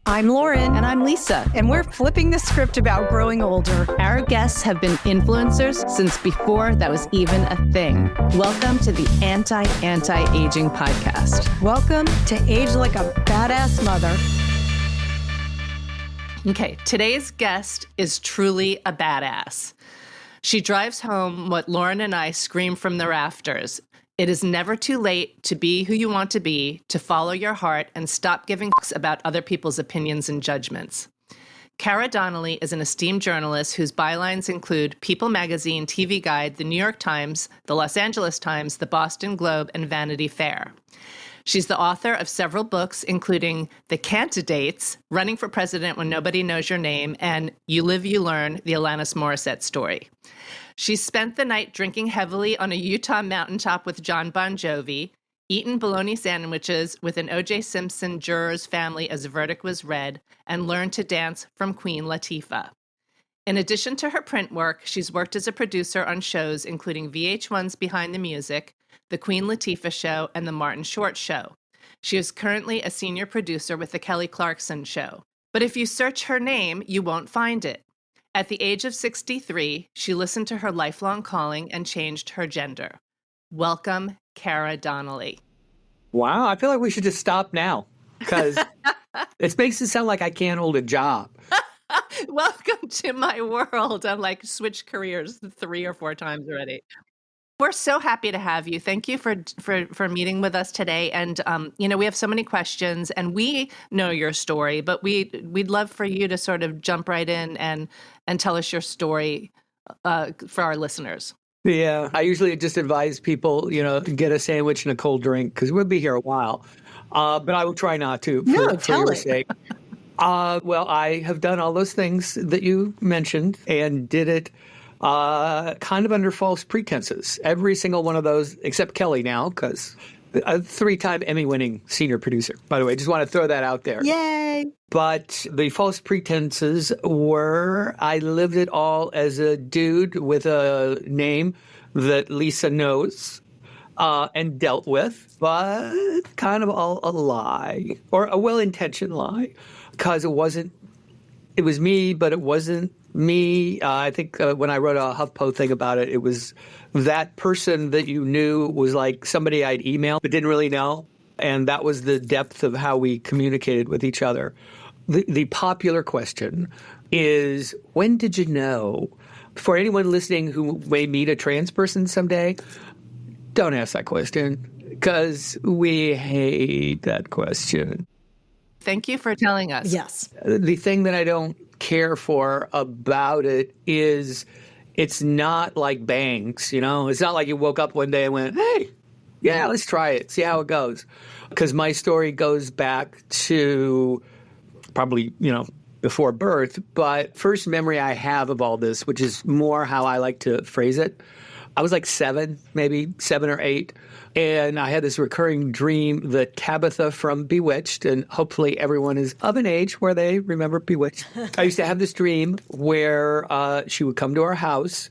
I'm Lauren. And I'm Lisa. And we're flipping the script about growing older. Our guests have been influencers since before that was even a thing. Welcome to the Anti-Aging Podcast. Welcome to Age Like a Badass Mother. Okay, today's guest is truly a badass. She drives home what Lauren and I scream from the rafters. It is never too late to be who you want to be, to follow your heart, and stop giving about other people's opinions and judgments. Caragh Donley is an esteemed journalist whose bylines include People Magazine, TV Guide, The New York Times, The Los Angeles Times, The Boston Globe, and Vanity Fair. She's the author of several books, including The Candidates, Running for President When Nobody Knows Your Name, and You Live, You Learn, The Alanis Morissette Story. She spent the night drinking heavily on a Utah mountaintop with John Bon Jovi, eaten bologna sandwiches with an O.J. Simpson juror's family as the verdict was read, and learned to dance from Queen Latifah. In addition to her print work, she's worked as a producer on shows including VH1's Behind the Music, The Queen Latifah Show, and The Martin Short Show. She is currently a senior producer with The Kelly Clarkson Show. But if you search her name, you won't find it. At the age of 63, she listened to her lifelong calling and changed her gender. Welcome, Caragh Donley. Wow, I feel like we should just stop now because it makes it sound like I can't hold a job. Welcome to my world. I'm like switched careers 3 or 4 times already. We're so happy to have you. Thank you for meeting with us today. And, we have so many questions and we know your story, but we'd love for you to sort of jump right in and tell us your story for our listeners. Yeah, I usually just advise people, to get a sandwich and a cold drink because we'll be here a while. But I will try not to for your sake. Well, I have done all those things that you mentioned and did it kind of under false pretenses. Every single one of those, except Kelly now, because a 3-time Emmy-winning senior producer. By the way, just want to throw that out there. Yay! But the false pretenses were I lived it all as a dude with a name that Lisa knows and dealt with, but kind of all a lie, or a well-intentioned lie, because it was me, but it wasn't me. I think when I wrote a HuffPo thing about it, it was that person that you knew was like somebody I'd emailed but didn't really know. And that was the depth of how we communicated with each other. The popular question is, when did you know? For anyone listening who may meet a trans person someday, don't ask that question because we hate that question. Thank you for telling us. Yes. The thing that I don't care for about it is it's not like bangs, It's not like you woke up one day and went, hey, yeah, let's try it, see how it goes. Because my story goes back to probably, before birth. But first memory I have of all this, which is more how I like to phrase it, I was like 7, maybe 7 or 8. And I had this recurring dream that Tabitha from Bewitched, and hopefully everyone is of an age where they remember Bewitched. I used to have this dream where she would come to our house.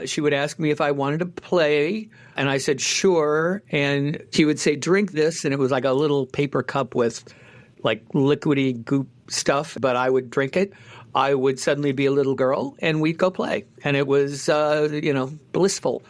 She would ask me if I wanted to play, and I said, sure. And she would say, drink this. And it was like a little paper cup with like liquidy goop stuff, but I would drink it. I would suddenly be a little girl, and we'd go play. And it was, blissful.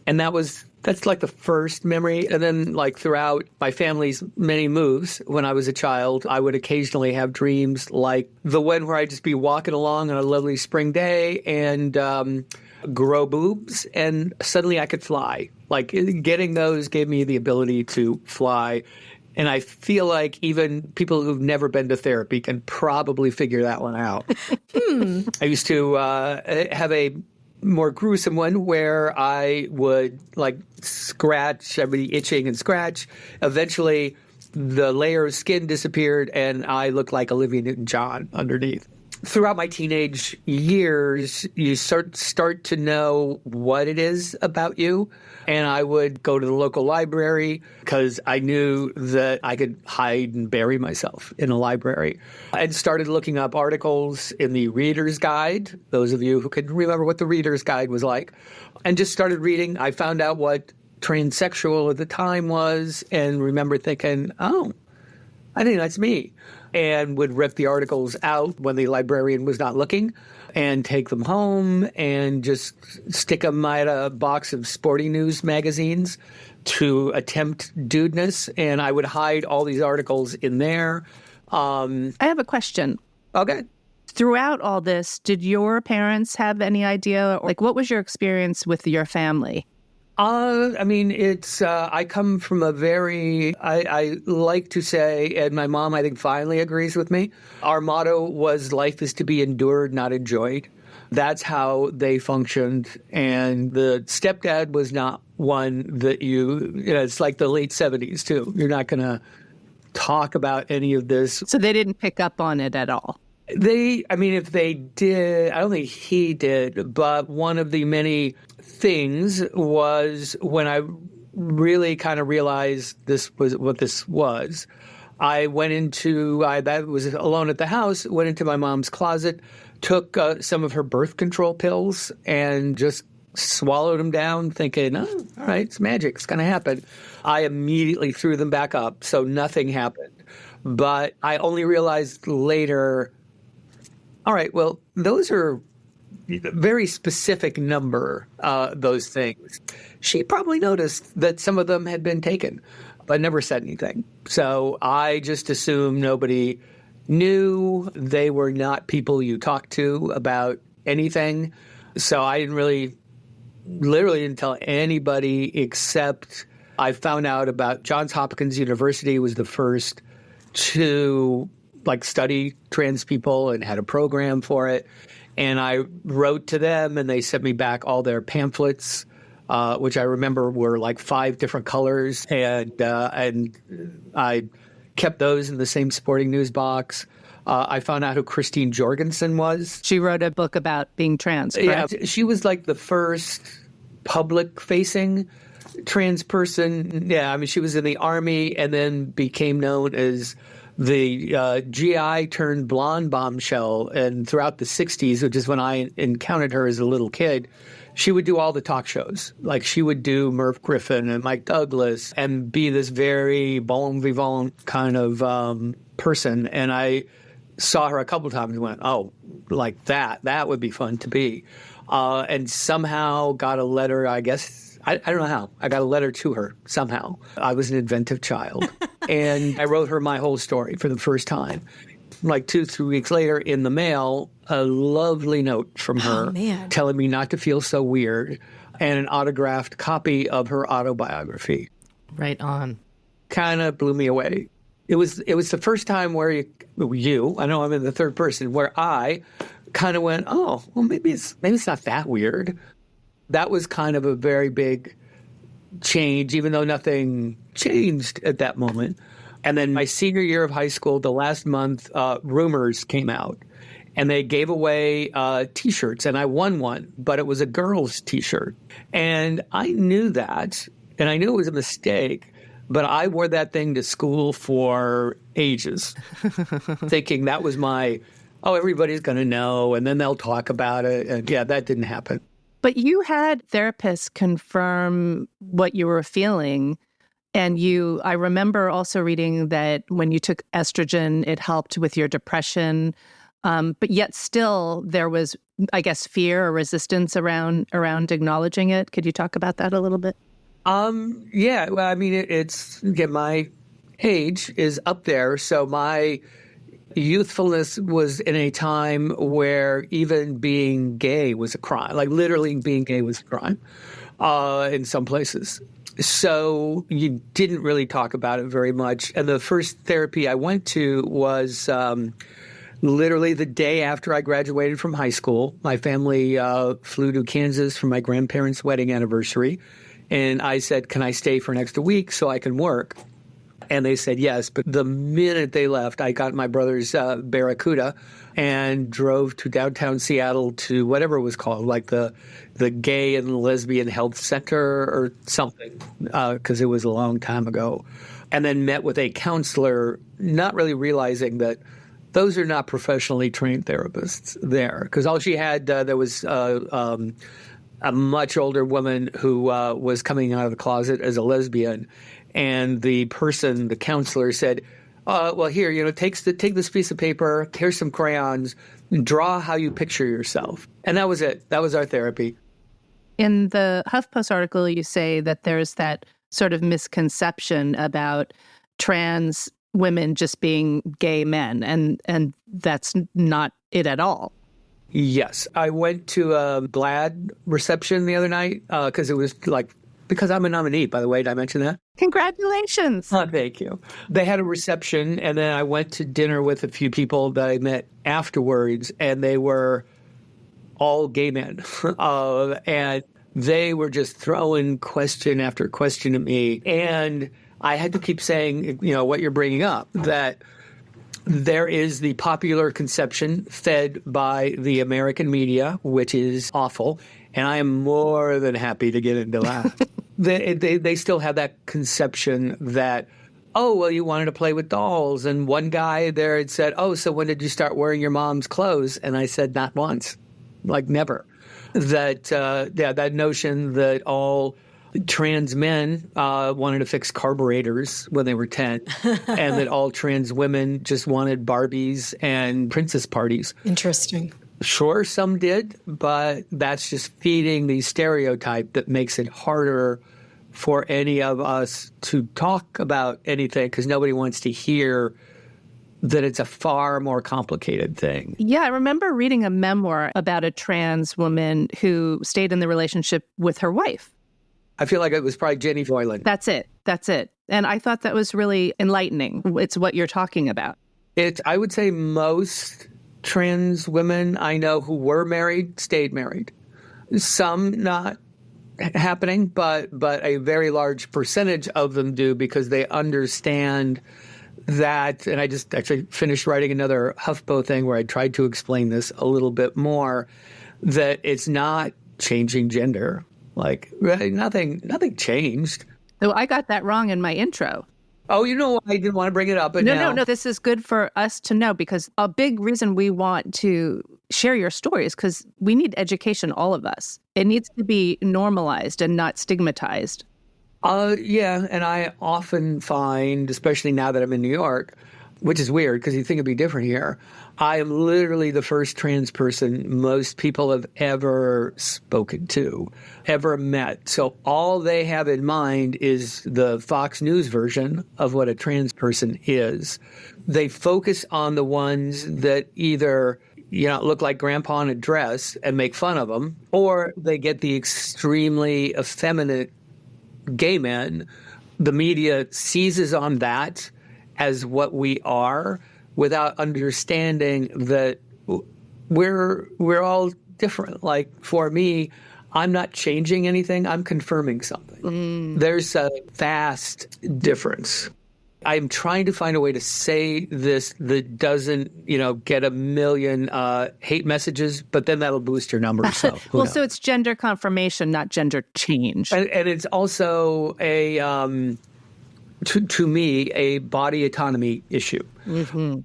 And that's like the first memory. And then like throughout my family's many moves when I was a child, I would occasionally have dreams like the one where I'd just be walking along on a lovely spring day and grow boobs, and suddenly I could fly. Like getting those gave me the ability to fly. And I feel like even people who've never been to therapy can probably figure that one out. I used to have a more gruesome one where I would like scratch, I'd be itching and scratch. Eventually, the layer of skin disappeared and I looked like Olivia Newton-John underneath. Throughout my teenage years, you start to know what it is about you. And I would go to the local library because I knew that I could hide and bury myself in a library. And started looking up articles in the Reader's Guide, those of you who can remember what the Reader's Guide was like, and just started reading. I found out what transsexual at the time was and remember thinking, oh, I think that's me. and would rip the articles out when the librarian was not looking and take them home and just stick them at a box of sporting news magazines to attempt dudeness. And I would hide all these articles in there. I have a question. Okay. Throughout all this, did your parents have any idea? Like, what was your experience with your family? I mean, I come from a very, I like to say, and my mom, I think, finally agrees with me. Our motto was life is to be endured, not enjoyed. That's how they functioned. And the stepdad was not one that it's like the late 70s, too. You're not going to talk about any of this. So they didn't pick up on it at all? If they did, I don't think he did, but one of the many things was when I really kind of realized this was what this was. I was alone at the house, went into my mom's closet, took some of her birth control pills and just swallowed them down thinking, oh, all right, it's magic. It's going to happen. I immediately threw them back up, so nothing happened. But I only realized later, all right, well, those are a very specific number, those things. She probably noticed that some of them had been taken, but never said anything. So I just assumed nobody knew. They were not people you talk to about anything. So I literally didn't tell anybody except I found out about Johns Hopkins University was the first to study trans people and had a program for it. And I wrote to them and they sent me back all their pamphlets, which I remember were 5 different colors. And I kept those in the same sporting news box. I found out who Christine Jorgensen was. She wrote a book about being trans, correct? Yeah, she was the first public-facing trans person. Yeah, I mean, she was in the Army and then became known as the GI turned blonde bombshell. And throughout the 60s, which is when I encountered her as a little kid, she would do all the talk shows. She would do Merv Griffin and Mike Douglas and be this very bon vivant kind of person. And I saw her a couple of times and went, oh, that would be fun to be. And somehow got a letter, I guess. I don't know how. I got a letter to her somehow. I was an inventive child. And I wrote her my whole story for the first time. 2-3 weeks later in the mail, a lovely note from her telling me not to feel so weird and an autographed copy of her autobiography. Right on. Kind of blew me away. It was the first time where I know I'm in the third person, where I kind of went, oh, well, maybe it's not that weird. That was kind of a very big change, even though nothing changed at that moment. And then my senior year of high school, the last month, Rumors came out. And they gave away T-shirts, and I won one, but it was a girl's T-shirt. And I knew that, and I knew it was a mistake, but I wore that thing to school for ages, thinking that was everybody's going to know, and then they'll talk about it. And yeah, that didn't happen. But you had therapists confirm what you were feeling. And I remember also reading that when you took estrogen, it helped with your depression. But yet still there was, I guess, fear or resistance around acknowledging it. Could you talk about that a little bit? Yeah. Well, I mean, my age is up there. So my youthfulness was in a time where even being gay was a crime. Literally being gay was a crime in some places. So you didn't really talk about it very much. And the first therapy I went to was literally the day after I graduated from high school. My family flew to Kansas for my grandparents' wedding anniversary. And I said, can I stay for an extra week so I can work? And they said yes. But the minute they left, I got my brother's Barracuda and drove to downtown Seattle to whatever it was called, the Gay and Lesbian Health Center or something, because it was a long time ago. And then met with a counselor, not really realizing that those are not professionally trained therapists there. Because all she had, there was a much older woman who was coming out of the closet as a lesbian. And the counselor said, well, here, take this piece of paper, here's some crayons, draw how you picture yourself. And that was it. That was our therapy. In the HuffPost article, you say that there's that sort of misconception about trans women just being gay men, and that's not it at all. Yes. I went to a GLAAD reception the other night because it was because I'm a nominee, by the way. Did I mention that? Congratulations. Oh, thank you. They had a reception, and then I went to dinner with a few people that I met afterwards, and they were all gay men. And they were just throwing question after question at me. And I had to keep saying, what you're bringing up, that there is the popular conception fed by the American media, which is awful. And I am more than happy to get into that. They still have that conception that, oh, well, you wanted to play with dolls. And one guy there had said, oh, so when did you start wearing your mom's clothes? And I said, not once, never. That notion that all trans men wanted to fix carburetors when they were 10, and that all trans women just wanted Barbies and princess parties. Interesting. Sure, some did, but that's just feeding the stereotype that makes it harder for any of us to talk about anything because nobody wants to hear that it's a far more complicated thing. Yeah, I remember reading a memoir about a trans woman who stayed in the relationship with her wife. I feel like it was probably Jenny Voiland. That's it. And I thought that was really enlightening. It's what you're talking about. I would say most trans women I know who were married stayed married. Some not happening, but a very large percentage of them do because they understand that. And I just actually finished writing another HuffPo thing where I tried to explain this a little bit more, that it's not changing gender. Nothing changed. Oh, I got that wrong in my intro. Oh, I didn't want to bring it up, but now. No. This is good for us to know because a big reason we want to share your stories because we need education, all of us. It needs to be normalized and not stigmatized. Yeah, and I often find, especially now that I'm in New York, which is weird because you think it'd be different here, I am literally the first trans person most people have ever spoken to, ever met. So all they have in mind is the Fox News version of what a trans person is. They focus on the ones that either look like grandpa in a dress and make fun of them, or they get the extremely effeminate gay men. The media seizes on that as what we are without understanding that we're all different. Like for me, I'm not changing anything. I'm confirming something. There's a vast difference. I'm trying to find a way to say this that doesn't, get a million hate messages, but then that'll boost your numbers. So well, so it's gender confirmation, not gender change. And it's also to me, a body autonomy issue. Mm-hmm.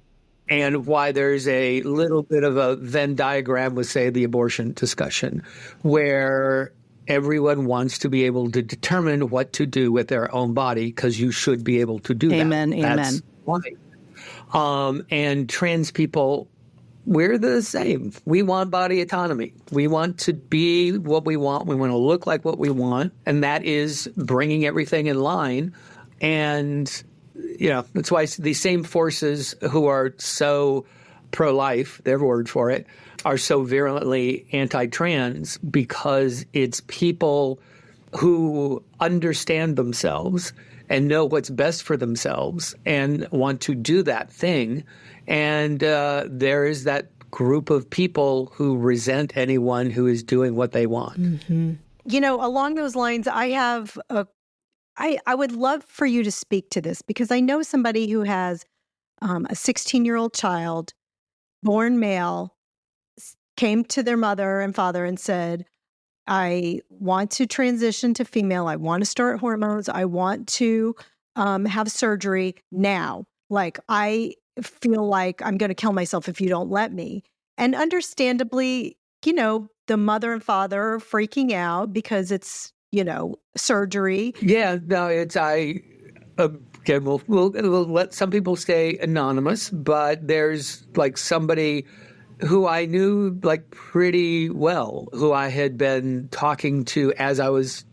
And why there's a little bit of a Venn diagram with, say, the abortion discussion, where everyone wants to be able to determine what to do with their own body because you should be able to do that. Amen. That's why. And trans people, we're the same. We want body autonomy. We want to be what we want. We want to look like what we want. And that is bringing everything in line. And, that's why these same forces who are so pro-life, their word for it, are so virulently anti-trans because it's people who understand themselves and know what's best for themselves and want to do that thing. And there is that group of people who resent anyone who is doing what they want. Mm-hmm. Along those lines, I would love for you to speak to this because I know somebody who has a 16-year-old child, born male, came to their mother and father and said, I want to transition to female. I want to start hormones. I want to have surgery now. I feel like I'm going to kill myself if you don't let me. And understandably, the mother and father are freaking out because it's, surgery. Yeah, no, I Okay, we'll let some people stay anonymous, but there's like somebody who I knew like pretty well, who I had been talking to as I was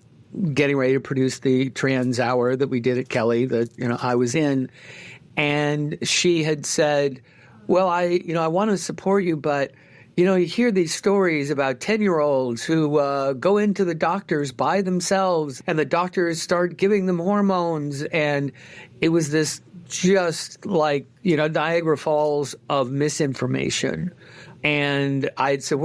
getting ready to produce the trans hour that we did at Kelly that, I was in. And she had said, well, I want to support you, but you hear these stories about 10-year-olds who go into the doctors by themselves and the doctors start giving them hormones. And it was this just like, Niagara Falls of misinformation. And I'd said,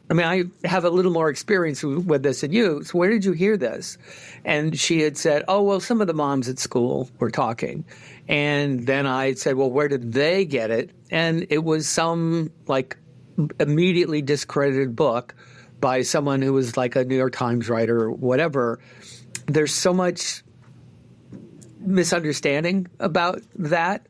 I have a little more experience with this than you. So where did you hear this? And she had said, oh, well, some of the moms at school were talking. And then I said, well, where did they get it? And it was some like immediately discredited book by someone who was like a New York Times writer or whatever. There's so much misunderstanding about that.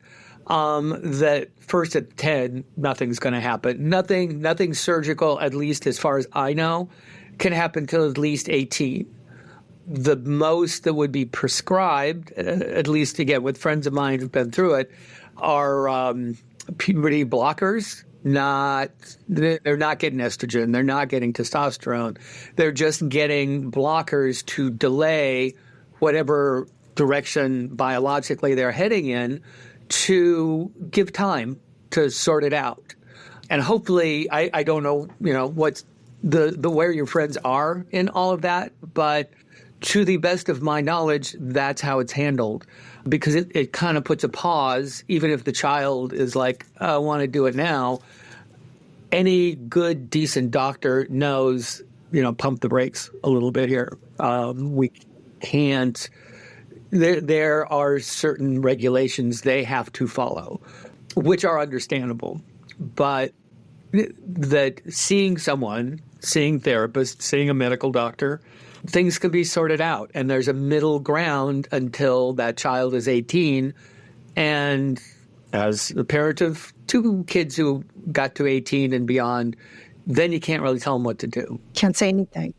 That first at 10, nothing's going to happen. Nothing surgical, at least as far as I know, can happen till at least 18. The most that would be prescribed, at least again with friends of mine who've been through it, are puberty blockers. They're not getting estrogen. They're not getting testosterone. They're just getting blockers to delay whatever direction biologically they're heading in, to give time to sort it out. And hopefully, I don't know, what's the where your friends are in all of that, but to the best of my knowledge, that's how it's handled, because it kind of puts a pause, even if the child is like, I want to do it now. Any good, decent doctor knows, pump the brakes a little bit here. We can't. There are certain regulations they have to follow, which are understandable. But that seeing therapists, seeing a medical doctor, things can be sorted out. And there's a middle ground until that child is 18. And as a parent of two kids who got to 18 and beyond, then you can't really tell them what to do. Can't say anything.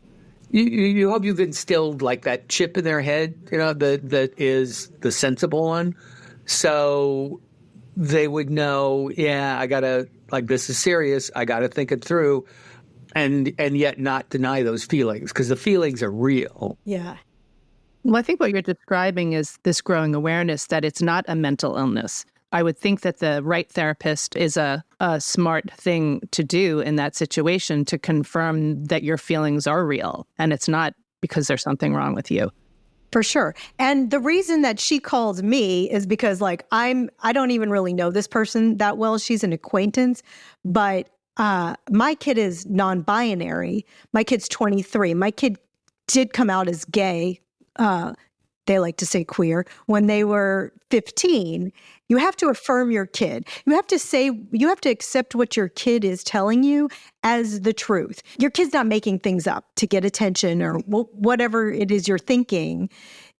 You hope you've instilled like that chip in their head, that is the sensible one. So they would know, I gotta, like, this is serious. I gotta think it through, and yet not deny those feelings, because the feelings are real. Yeah. Well, I think what you're describing is this growing awareness that it's not a mental illness. I would think that the right therapist is a smart thing to do in that situation, to confirm that your feelings are real and it's not because there's something wrong with you. For sure. And the reason that she calls me is because I don't even really know this person that well. She's an acquaintance, but my kid is non-binary. My kid's 23. My kid did come out as gay. They like to say queer, when they were 15. You have to affirm your kid. You have to accept what your kid is telling you as the truth. Your kid's not making things up to get attention or whatever it is you're thinking.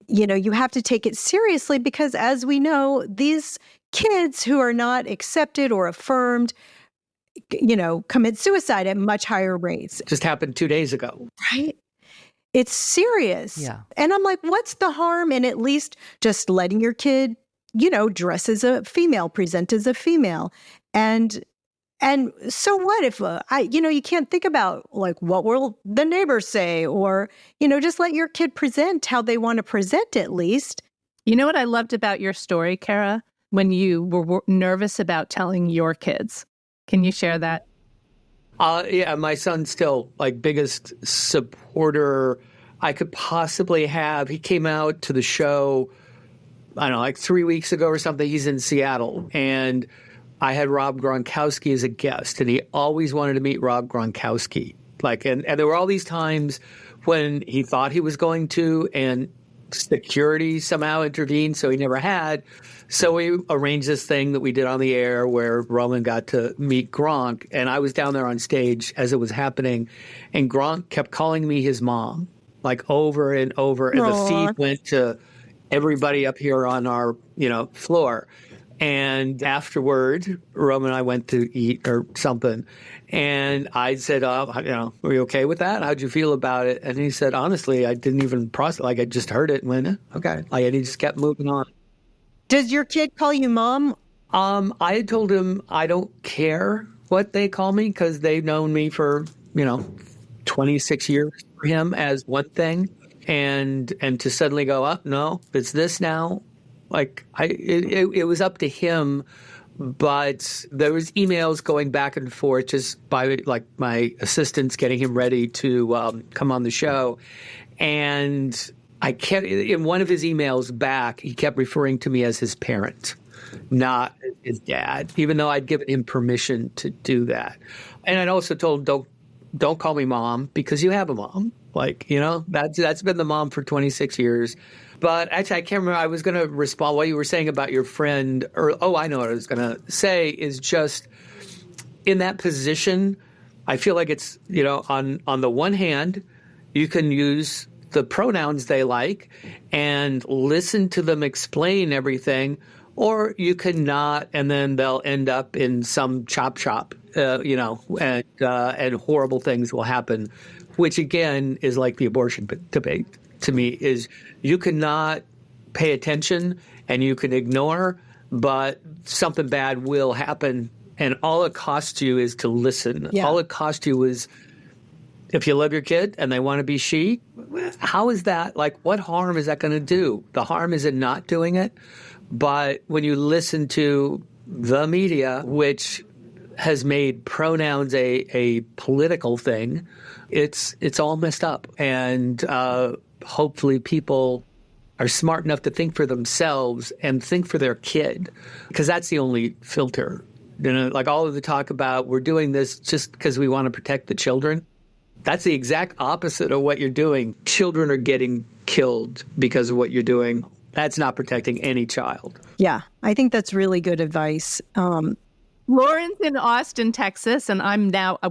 You have to take it seriously, because as we know, these kids who are not accepted or affirmed, commit suicide at much higher rates. Just happened 2 days ago. Right? It's serious. Yeah. And I'm like, what's the harm in at least just letting your kid, dress as a female, present as a female? And so what if, you can't think about what will the neighbors say, or, just let your kid present how they want to present at least. You know what I loved about your story, Caragh? When you were nervous about telling your kids. Can you share that? Yeah, my son's still biggest supporter I could possibly have. He came out to the show, I don't know, 3 weeks ago or something. He's in Seattle, and I had Rob Gronkowski as a guest, and he always wanted to meet Rob Gronkowski. And there were all these times when he thought he was going to, and security somehow intervened, so he never had. So we arranged this thing that we did on the air where Roman got to meet Gronk, and I was down there on stage as it was happening, and Gronk kept calling me his mom, over and over, and the feed went to everybody up here on our, floor. And afterward, Roman and I went to eat or something, and I said, were you okay with that? How'd you feel about it? And he said, honestly, I didn't even process. I just heard it and went, okay. And he just kept moving on. Does your kid call you mom? I had told him I don't care what they call me because they've known me for, 26 years for him as one thing. And to suddenly go, up, no, it's this now. Like it was up to him, but there was emails going back and forth just by like my assistants getting him ready to come on the show. And I kept, in one of his emails back, he kept referring to me as his parent, not his dad, even though I'd given him permission to do that. And I'd also told him, don't call me mom because you have a mom. Like, that's been the mom for 26 years. But actually, I can't remember. I was going to respond what you were saying about your friend. I know what I was going to say is just in that position, I feel like it's, on the one hand, you can use the pronouns they like and listen to them explain everything, or you can not, and then they'll end up in some chop shop, and horrible things will happen, which again is like the abortion debate to me is you cannot pay attention and you can ignore, but something bad will happen. And all it costs you is to listen. Yeah. All it costs you is if you love your kid and they want to be she, how is that? Like, what harm is that going to do? The harm is in not doing it. But when you listen to the media, which has made pronouns a political thing, it's all messed up. And hopefully people are smart enough to think for themselves and think for their kid, because that's the only filter. Like all of the talk about we're doing this just because we want to protect the children. That's the exact opposite of what you're doing. Children are getting killed because of what you're doing. That's not protecting any child. Yeah, I think that's really good advice. Lauren's in Austin, Texas, and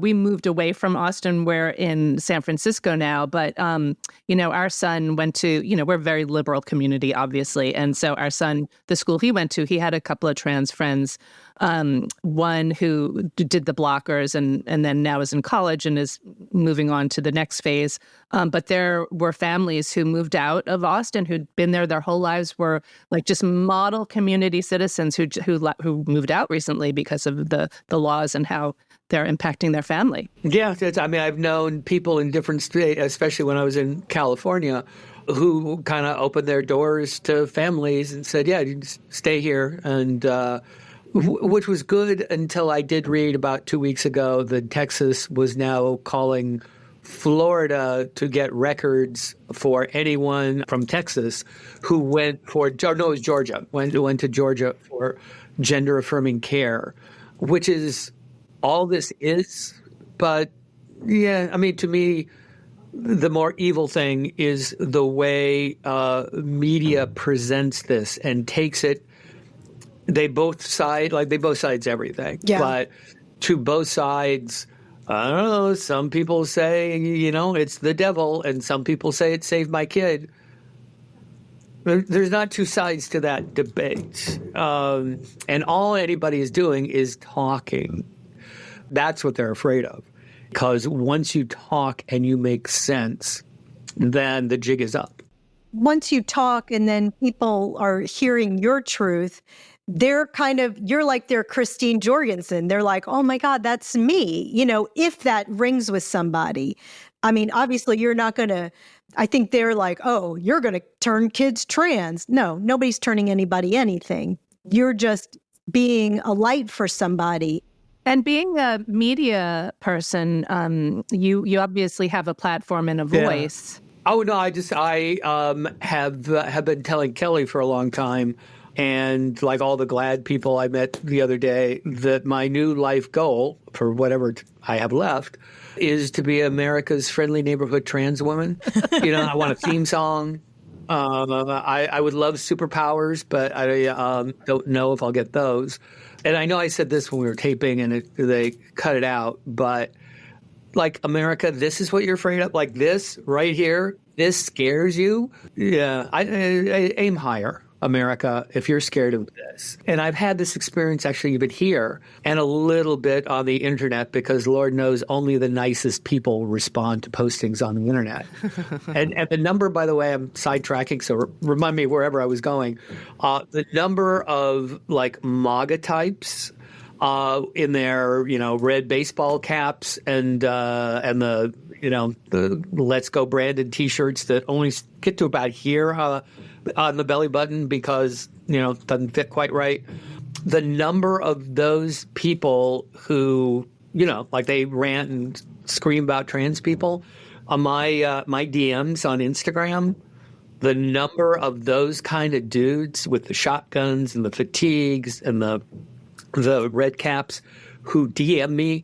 we moved away from Austin. We're in San Francisco now, but, our son went to, we're a very liberal community, obviously. And so our son, the school he went to, he had a couple of trans friends, one who did the blockers and then now is in college and is moving on to the next phase. But there were families who moved out of Austin, who'd been there their whole lives, were like just model community citizens who moved out recently because of the laws and how they're impacting their family. Yeah, I've known people in different states, especially when I was in California, who kind of opened their doors to families and said, yeah, you just stay here. And which was good until I did read about 2 weeks ago that Texas was now calling Florida to get records for anyone from Texas who went it was Georgia, went to Georgia for gender-affirming care, which is all this is. But, yeah, to me, the more evil thing is the way media presents this and takes it. They both sides everything. Yeah. But to both sides, I don't know, some people say, it's the devil, and some people say it saved my kid. There's not two sides to that debate. And all anybody is doing is talking. That's what they're afraid of. Because once you talk and you make sense, then the jig is up. Once you talk and then people are hearing your truth, you're like their Christine Jorgensen. They're like, oh my God, that's me. If that rings with somebody. Obviously you're not going to, I think they're like, oh, you're going to turn kids trans. No, nobody's turning anybody anything. You're just being a light for somebody. And being a media person, you obviously have a platform and a voice. Yeah. Oh, no, I have been telling Kelly for a long time, and like all the GLAAD people I met the other day, that my new life goal for whatever I have left is to be America's friendly neighborhood trans woman. I want a theme song. I would love superpowers, but I don't know if I'll get those. And I know I said this when we were taping and they cut it out, but like, America, this is what you're afraid of? Like this right here, this scares you? Yeah, I aim higher. America, if you're scared of this. And I've had this experience actually even here and a little bit on the internet because Lord knows only the nicest people respond to postings on the internet. and the number, by the way, I'm sidetracking, so remind me wherever I was going. The number of like MAGA types in their, red baseball caps and the Let's Go Brandon T-shirts that only get to about here on the belly button because, it doesn't fit quite right. The number of those people who, like they rant and scream about trans people on my DMs on Instagram, the number of those kind of dudes with the shotguns and the fatigues and the red caps who DM me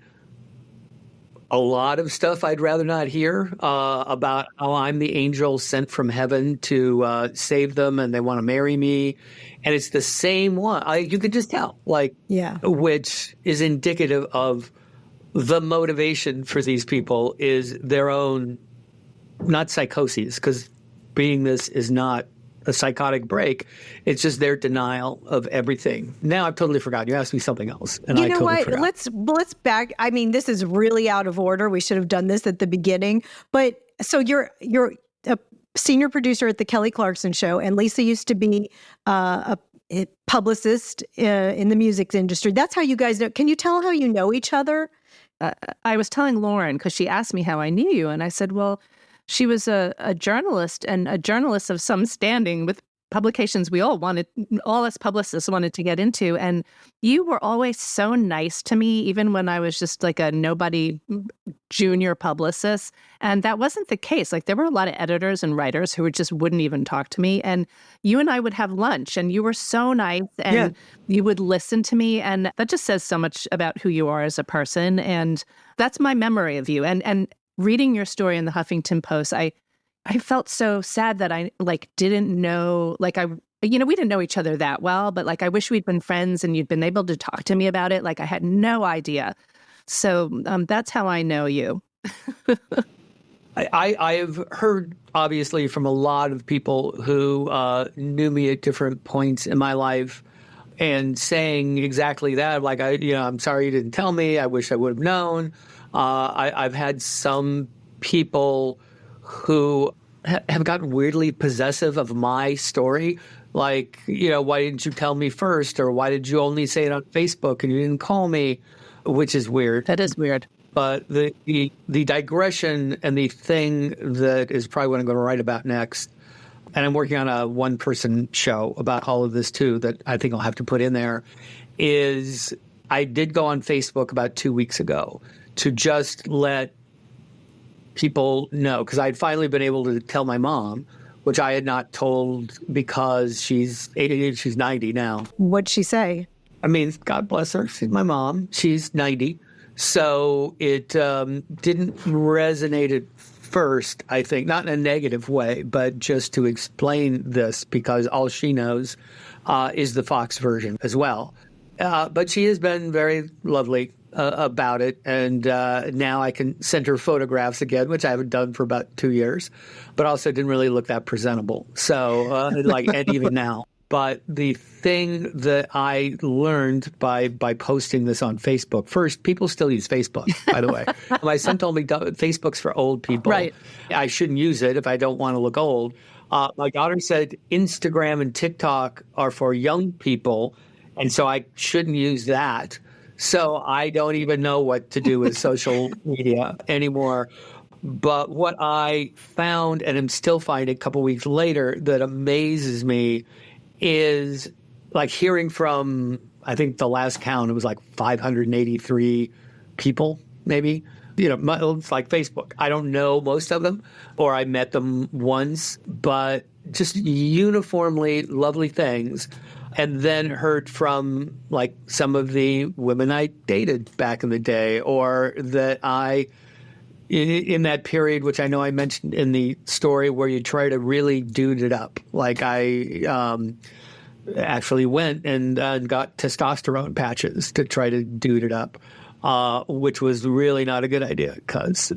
a lot of stuff I'd rather not hear about how I'm the angel sent from heaven to save them and they want to marry me. And it's the same one. You could just tell, which is indicative of the motivation for these people is their own, not psychoses, because being this is not a psychotic break. It's just their denial of everything. Now I've totally forgotten. You asked me something else, and I totally forgot. Let's back. I mean, this is really out of order. We should have done this at the beginning. But so you're a senior producer at the Kelly Clarkson Show, and Lisa used to be a publicist in the music industry. That's how you guys know. Can you tell how you know each other? I was telling Lauren because she asked me how I knew you, and I said, well, she was a journalist and a journalist of some standing with publications all us publicists wanted to get into. And you were always so nice to me, even when I was just like a nobody junior publicist. And that wasn't the case. Like there were a lot of editors and writers who just wouldn't even talk to me. And you and I would have lunch and you were so nice and you would listen to me. And that just says so much about who you are as a person. And that's my memory of you. And reading your story in the Huffington Post, I felt so sad that I didn't know, we didn't know each other that well, but I wish we'd been friends and you'd been able to talk to me about it. I had no idea. So that's how I know you. I've heard, obviously, from a lot of people who knew me at different points in my life and saying exactly that. I'm sorry you didn't tell me. I wish I would have known. I've had some people who have gotten weirdly possessive of my story. Why didn't you tell me first? Or why did you only say it on Facebook and you didn't call me? Which is weird. That is weird. But the digression and the thing that is probably what I'm going to write about next, and I'm working on a one-person show about all of this too that I think I'll have to put in there, is I did go on Facebook about 2 weeks ago to just let people know, because I'd finally been able to tell my mom, which I had not told because she's 90 now. What'd she say? I mean, God bless her. She's my mom. She's 90. So it didn't resonate at first, I think, not in a negative way, but just to explain this, because all she knows is the Fox version as well. But she has been very lovely about it. And now I can send her photographs again, which I haven't done for about 2 years, but also didn't really look that presentable. So and even now. But the thing that I learned by posting this on Facebook, first, people still use Facebook, by the way. My son told me Facebook's for old people. Right. I shouldn't use it if I don't want to look old. My daughter said Instagram and TikTok are for young people, and so I shouldn't use that. So I don't even know what to do with social media anymore. But what I found, and I'm still finding a couple weeks later, that amazes me is hearing from, I think the last count, it was 583 people, maybe. It's like Facebook. I don't know most of them, or I met them once, but just uniformly lovely things. And then heard from some of the women I dated back in the day, or that in that period, which I know I mentioned in the story, where you try to really dude it up. I actually went and got testosterone patches to try to dude it up, which was really not a good idea because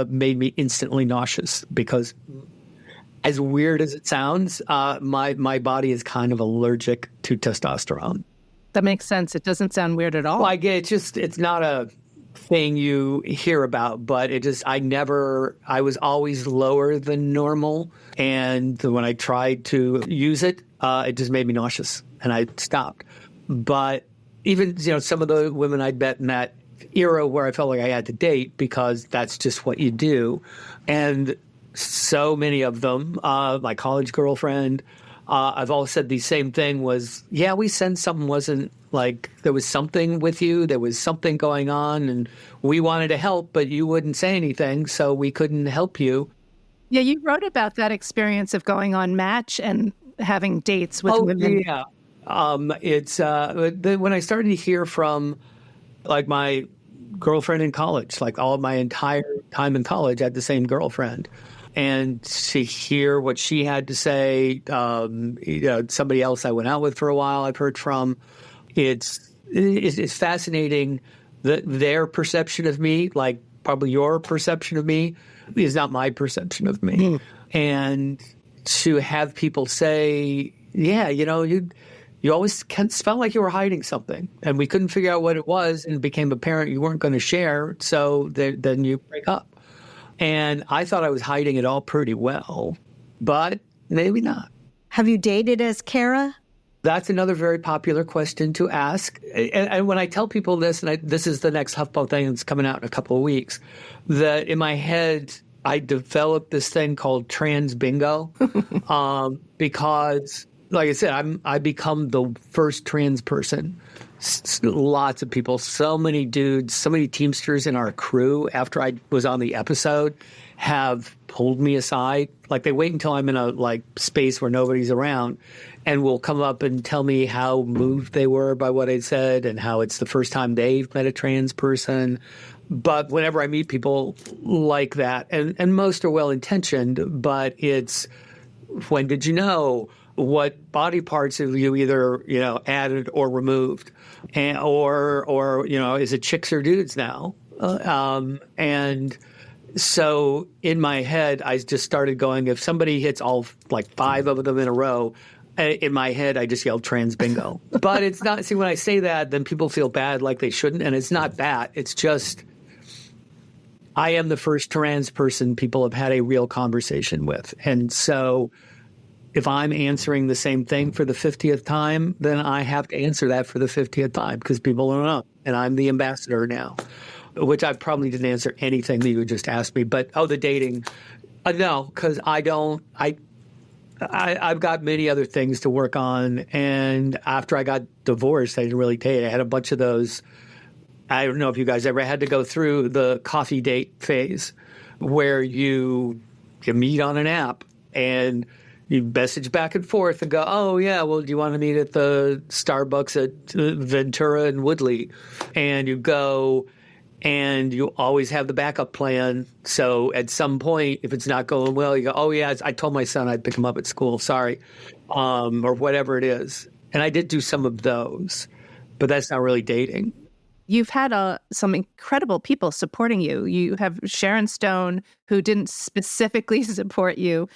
made me instantly nauseous because As weird as it sounds, my body is kind of allergic to testosterone. That makes sense. It doesn't sound weird at all. Well, I get it's not a thing you hear about, but I was always lower than normal. And when I tried to use it, it just made me nauseous and I stopped. But even, some of the women I'd met in that era where I felt like I had to date because that's just what you do. And so many of them, my college girlfriend, I've always said the same thing was, yeah, we sensed something wasn't like there was something with you. There was something going on and we wanted to help, but you wouldn't say anything. So we couldn't help you. Yeah, you wrote about that experience of going on Match and having dates with women. Yeah. It's when I started to hear from like my girlfriend in college, like all of my entire time in college, I had the same girlfriend. And to hear what she had to say, somebody else I went out with for a while, I've heard from, it's fascinating that their perception of me, like probably your perception of me, is not my perception of me. Mm. And to have people say, yeah, you always felt like you were hiding something and we couldn't figure out what it was and it became apparent you weren't going to share. So then you break up. And I thought I was hiding it all pretty well, but maybe not. Have you dated as Caragh? That's another very popular question to ask. And when I tell people this, and this is the next HuffPo thing that's coming out in a couple of weeks, that in my head, I developed this thing called trans bingo because, like I said, I become the first trans person. Lots of people, so many dudes, so many Teamsters in our crew after I was on the episode have pulled me aside. Like they wait until I'm in a space where nobody's around and will come up and tell me how moved they were by what I said and how it's the first time they've met a trans person. But whenever I meet people like that, and most are well-intentioned, but it's, when did you know? What body parts have you either, added or removed? And, or is it chicks or dudes now? And so in my head, I just started going, if somebody hits all 5 of them in a row, in my head, I just yelled trans bingo. But it's not, see, when I say that, then people feel bad like they shouldn't. And it's not that. It's just, I am the first trans person people have had a real conversation with. And so if I'm answering the same thing for the 50th time, then I have to answer that for the 50th time because people don't know. And I'm the ambassador now, which I probably didn't answer anything that you just asked me. But, the dating, no, because I've got many other things to work on. And after I got divorced, I didn't really date. I had a bunch of those. I don't know if you guys ever had to go through the coffee date phase where you meet on an app and you message back and forth and go, oh, yeah, well, do you want to meet at the Starbucks at Ventura and Woodley? And you go and you always have the backup plan. So at some point, if it's not going well, you go, oh, yeah, I told my son I'd pick him up at school. Sorry. Or whatever it is. And I did do some of those, but that's not really dating. You've had some incredible people supporting you. You have Sharon Stone, who didn't specifically support you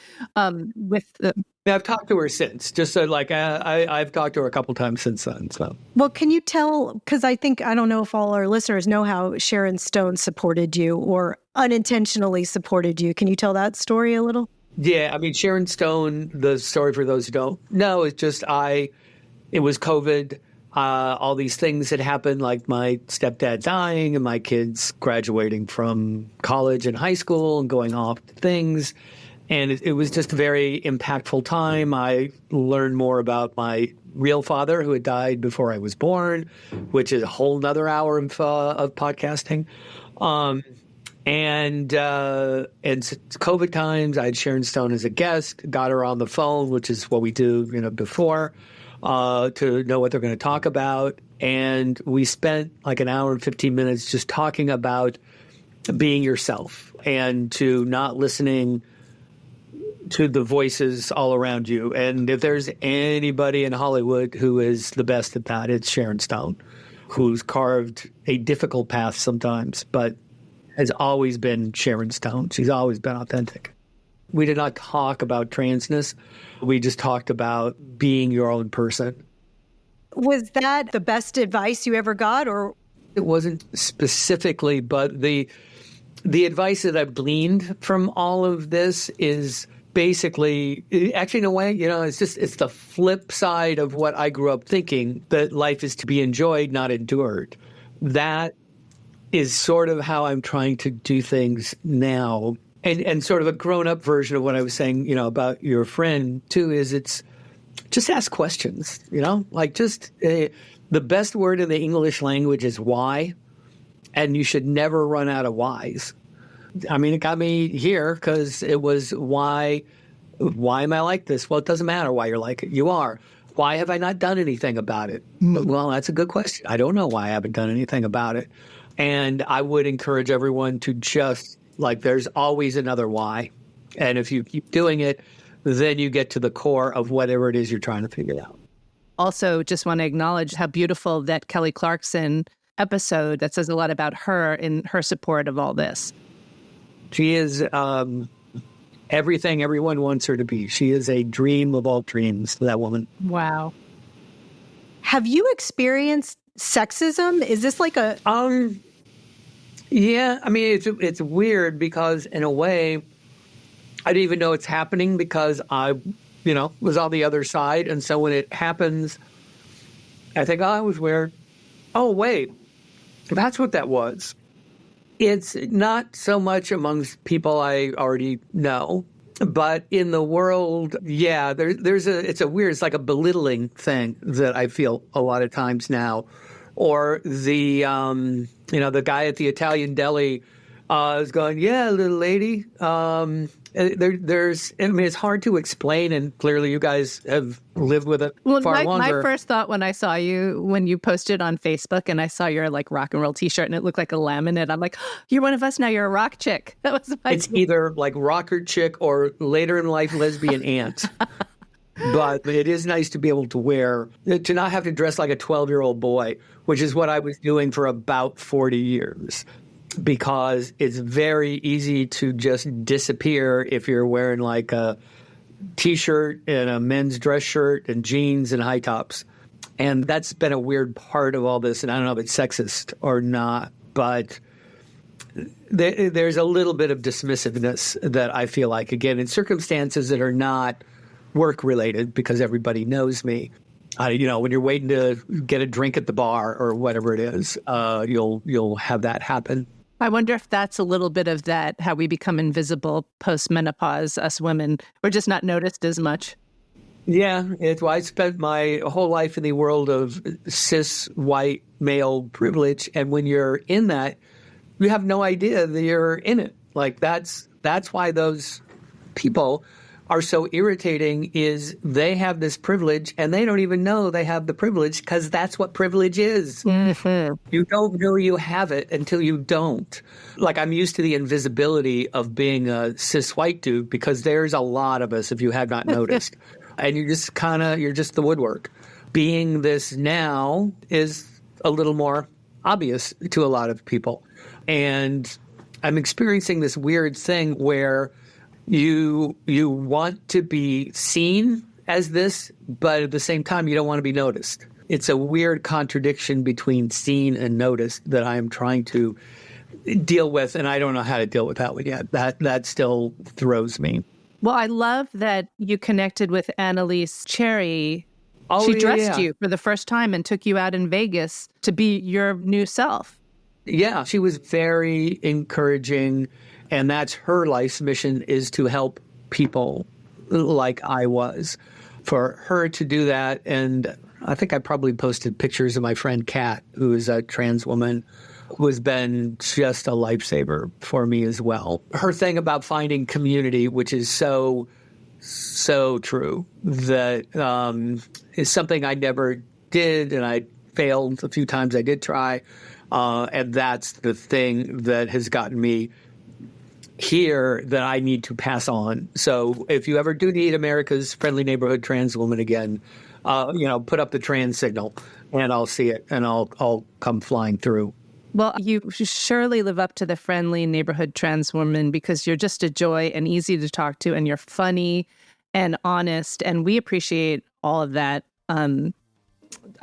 with the... Yeah, I've talked to her since. Just so I've talked to her a couple times since then. So, well, can you tell? Because I don't know if all our listeners know how Sharon Stone supported you or unintentionally supported you. Can you tell that story a little? Yeah, I mean, Sharon Stone. The story for those who don't know is just it was COVID. All these things had happened, like my stepdad dying and my kids graduating from college and high school and going off to things. And it was just a very impactful time. I learned more about my real father, who had died before I was born, which is a whole nother hour of podcasting. And COVID times, I had Sharon Stone as a guest, got her on the phone, which is what we do, before. To know what they're going to talk about. And we spent like an hour and 15 minutes just talking about being yourself and to not listening to the voices all around you. And if there's anybody in Hollywood who is the best at that, it's Sharon Stone, who's carved a difficult path sometimes, but has always been Sharon Stone. She's always been authentic. We did not talk about transness. We just talked about being your own person. Was that the best advice you ever got, or? It wasn't specifically, but the advice that I've gleaned from all of this is basically, actually in a way, it's the flip side of what I grew up thinking, that life is to be enjoyed, not endured. That is sort of how I'm trying to do things now. And sort of a grown-up version of what I was saying, about your friend, too, is it's just ask questions, like just the best word in the English language is why, and you should never run out of whys. I mean, it got me here because it was why am I like this? Well, it doesn't matter why you're like it. You are. Why have I not done anything about it? Well, that's a good question. I don't know why I haven't done anything about it. And I would encourage everyone to just, there's always another why. And if you keep doing it, then you get to the core of whatever it is you're trying to figure out. Also, just want to acknowledge how beautiful that Kelly Clarkson episode that says a lot about her in her support of all this. She is everything everyone wants her to be. She is a dream of all dreams, that woman. Wow. Have you experienced sexism? Is this like a... Yeah, I mean, it's weird because in a way, I didn't even know it's happening because I, was on the other side. And so when it happens, I think, oh, it was weird. Oh, wait, that's what that was. It's not so much amongst people I already know, but in the world, yeah, it's like a belittling thing that I feel a lot of times now. Or the guy at the Italian deli is going, yeah, little lady. It's hard to explain, and clearly you guys have lived with it far longer. My first thought when I saw you, when you posted on Facebook and I saw your rock and roll t-shirt and it looked like a laminate, I'm like, oh, you're one of us now, you're a rock chick. That was It's either like rocker chick or later in life lesbian aunt. But it is nice to be able to not have to dress like a 12-year-old boy, which is what I was doing for about 40 years, because it's very easy to just disappear if you're wearing like a T-shirt and a men's dress shirt and jeans and high tops. And that's been a weird part of all this. And I don't know if it's sexist or not, but there's a little bit of dismissiveness that I feel like, again, in circumstances that are not work-related, because everybody knows me. When you're waiting to get a drink at the bar or whatever it is, you'll have that happen. I wonder if that's a little bit of that, how we become invisible post-menopause, us women. We're just not noticed as much. Yeah, I spent my whole life in the world of cis white male privilege, and when you're in that, you have no idea that you're in it. That's why those people are so irritating, is they have this privilege and they don't even know they have the privilege, because that's what privilege is. Mm-hmm. You don't know you have it until you don't. I'm used to the invisibility of being a cis white dude, because there's a lot of us, if you have not noticed. And you're just the woodwork. Being this now is a little more obvious to a lot of people. And I'm experiencing this weird thing where you want to be seen as this, but at the same time, you don't want to be noticed. It's a weird contradiction between seen and noticed that I am trying to deal with, and I don't know how to deal with that one yet. That still throws me. Well, I love that you connected with Annalise Cherry. Oh, she dressed you for the first time and took you out in Vegas to be your new self. Yeah, she was very encouraging. And that's her life's mission, is to help people like I was. For her to do that, and I think I probably posted pictures of my friend Kat, who is a trans woman, who has been just a lifesaver for me as well. Her thing about finding community, which is so true, that is something I never did, and I failed a few times I did try. And that's the thing that has gotten me here that I need to pass on. So if you ever do need America's friendly neighborhood trans woman again, put up the trans signal and I'll see it and I'll come flying through. Well, you surely live up to the friendly neighborhood trans woman because you're just a joy and easy to talk to, and you're funny and honest, and we appreciate all of that. I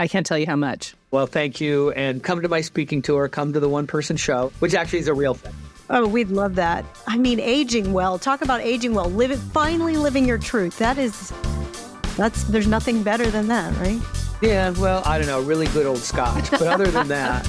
can't tell you how much. Well, thank you, and come to my speaking tour. Come to the One Person Show, which actually is a real thing. Oh, we'd love that. I mean, aging well. Talk about aging well. Finally living your truth. There's nothing better than that, right? Yeah, well, I don't know, really good old scotch. But other than that...